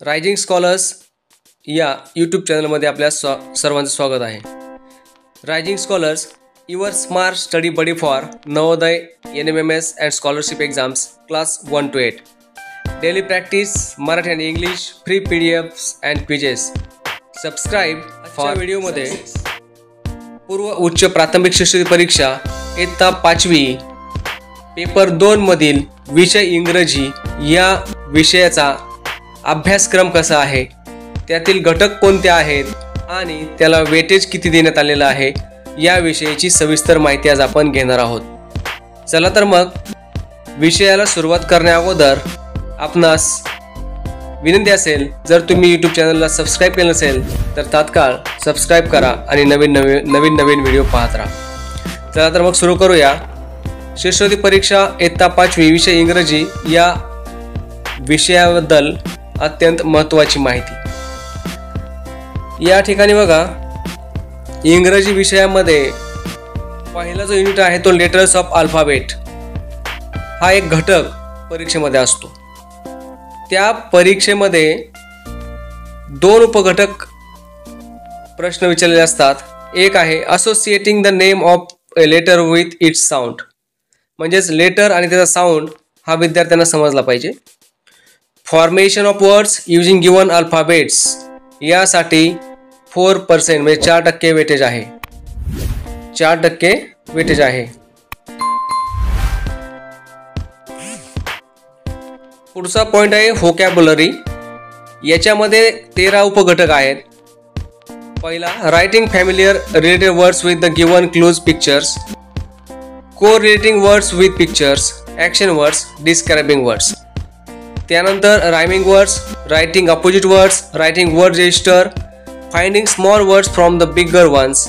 Rising scholars या YouTube चॅनलमध्ये आपल्या सर्वांचं स्वागत आहे. Rising scholars your smart study buddy for Navodaya, NMMS and scholarship exams class 1 to 8. Daily practice Marathi आणि English, free PDFs and quizzes. Subscribe for व्हिडिओमध्ये पूर्व उच्च प्राथमिक शिष्यवृत्ती परीक्षा इयत्ता 5वी पेपर 2 मधील विषय इंग्रजी या विषयाचा अभ्यासक्रम कसा आहे, त्यातील घटक कोणते आहेत आणि त्याला वेटेज किती देण्यात आलेलं आहे याविषयीची सविस्तर माहिती आज आपण घेणार आहोत. चला तर मग विषयाला सुरुवात करण्या अगोदर आपणास विनंती असेल, जर तुम्ही यूट्यूब चॅनलला सबस्क्राईब केलं नसेल तर तात्काळ सबस्क्राईब करा आणि नवीन व्हिडिओ पाहत राहा. चला तर मग सुरू करूया. शिष्यवृत्ती परीक्षा इयत्ता 5वी विषय इंग्रजी या विषयाबद्दल अत्यंत महत्त्वाची माहिती. या ठिकाणी बघा, इंग्रजी विषयामध्ये पहिला जो युनिट आहे तो लेटर्स ऑफ अल्फाबेट हा एक घटक परीक्षेमध्ये असतो. त्या परीक्षेमध्ये 2 उपघटक प्रश्न विचारलेले असतात. एक आहे associating the name of a letter with its sound, म्हणजेच लेटर आणि त्याचा साऊंड हा विद्यार्थ्यांना समजला पाहिजे. Formation of words using given alphabets यासाठी 4% म्हणजे 4% वेटेज आहे. 4% वेटेज आहे. पुढचा पॉइंट आहे व्होकॅब्युलरी. याच्यामध्ये 13 उपघटक आहेत. पहिला writing familiar related words with the given close pictures, correlating words with pictures, action words, describing words. त्यानंतर rhyming words, writing opposite words, writing word register, finding small words from the bigger ones,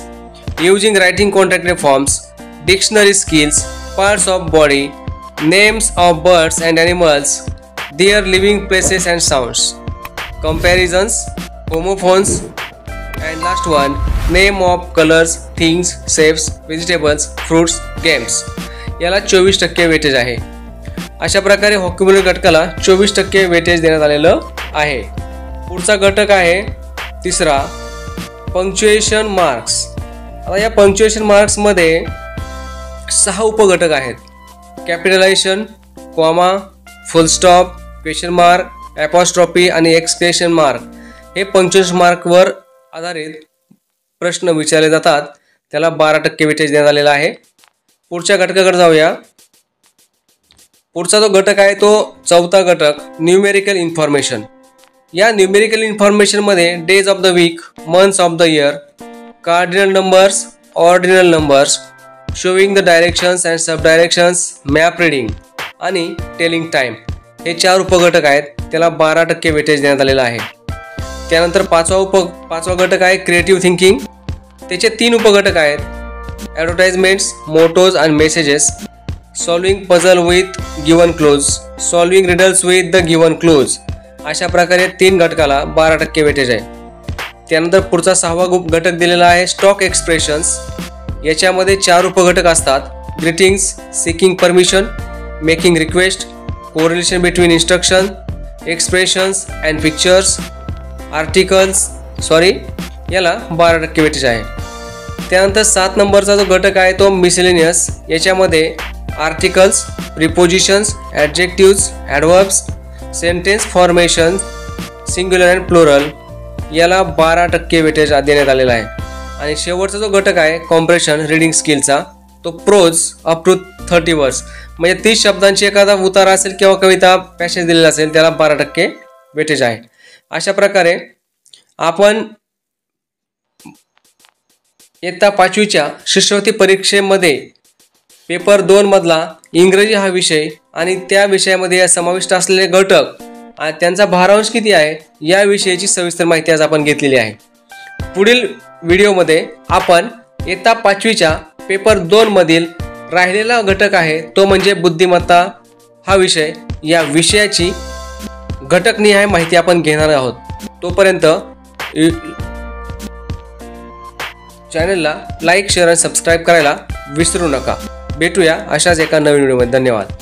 using writing contracted forms, dictionary skills, parts of body, names of birds and animals, their living places and sounds, comparisons, homophones and last one name of colours, things, shapes, vegetables, fruits, games. याला 24% weightage आहे. अशा प्रकारे vocabulary घटकाला 24% weightage देण्यात आलेलं आहे. पुढचा घटक आहे तिसरा पंक्च्युएशन मार्क्स. आता या पंक्च्युएशन मार्क्समध्ये 6 उपघटक आहेत. कॅपिटलायझेशन, कॉमा, फुल स्टॉप, क्वेश्चन मार्क, ॲपॉस्ट्रॉफी आणि एक्सक्लेमेशन मार्क हे पंक्च्युएशन मार्कवर आधारित प्रश्न विचारले जातात. त्याला 12% वेटेज देण्यात आलेला आहे. पुढच्या घटकाकडे जाऊया. पुढचा जो घटक आहे तो 4था घटक न्यूमेरिकल इन्फॉर्मेशन. या न्यूमेरिकल इन्फॉर्मेशनमध्ये days of the week, months of the year, cardinal numbers, ordinal numbers, showing the directions and sub directions, map reading आणि टेलिंग टाईम हे 4 उपघटक आहेत. त्याला 12% वेटेज देण्यात आलेला आहे. त्यानंतर पाचवा घटक आहे क्रिएटिव्ह थिंकिंग. त्याचे 3 उपघटक आहेत. Advertisements, mottos and messages, solving puzzle with given close, solving riddles with the given close. अशा प्रकारे 3 घटकाला 12% वेटेज आहे. त्यानंतर पुढचा 6वा घटक दिलेला आहे स्टॉक एक्सप्रेशन्स. याच्यामध्ये 4 उपघटक असतात. Greetings, seeking permission, making request, correlation between instruction, expressions and pictures, articles. याला 12% वेटेज आहे. त्यानंतर 7 नंबरचा जो घटक आहे तो मिसेलेनियस. याच्यामध्ये articles, prepositions, adjectives, adverbs, sentence formation, singular and plural याला 12% वेटेज देण्यात आलेला आहे. आणि शेवटचा जो घटक आहे कॉम्प्रेशन रीडिंग स्किलचा, तो प्रोज अप टू 30 वर्ड्स म्हणजे 30 शब्दांची एखादा उतारा असेल किंवा कविता पॅसेज दिलेला असेल त्याला 12% वेटेज आहे. अशा प्रकारे आपण इयत्ता 5वीच्या शिष्यवृत्ती परीक्षेमध्ये पेपर 2 मधला इंग्रजी हा विषय आणि त्या विषयामध्ये समाविष्ट असलेले घटक आणि त्यांचा भारांश किती आहे याविषयीची सविस्तर माहिती आज आपण घेतलेली आहे. पुढील व्हिडिओमध्ये आपण इयत्ता 5वीच्या पेपर 2 मधील राहिलेला घटक आहे तो म्हणजे बुद्धिमत्ता हा विषय, या विषयाची घटकनिहाय माहिती आपण घेणार आहोत. तोपर्यंत चॅनलला लाईक, शेअर आणि सबस्क्राईब करायला विसरू नका. भेटूया अशाच एका नवीन व्हिडिओमध्ये. धन्यवाद.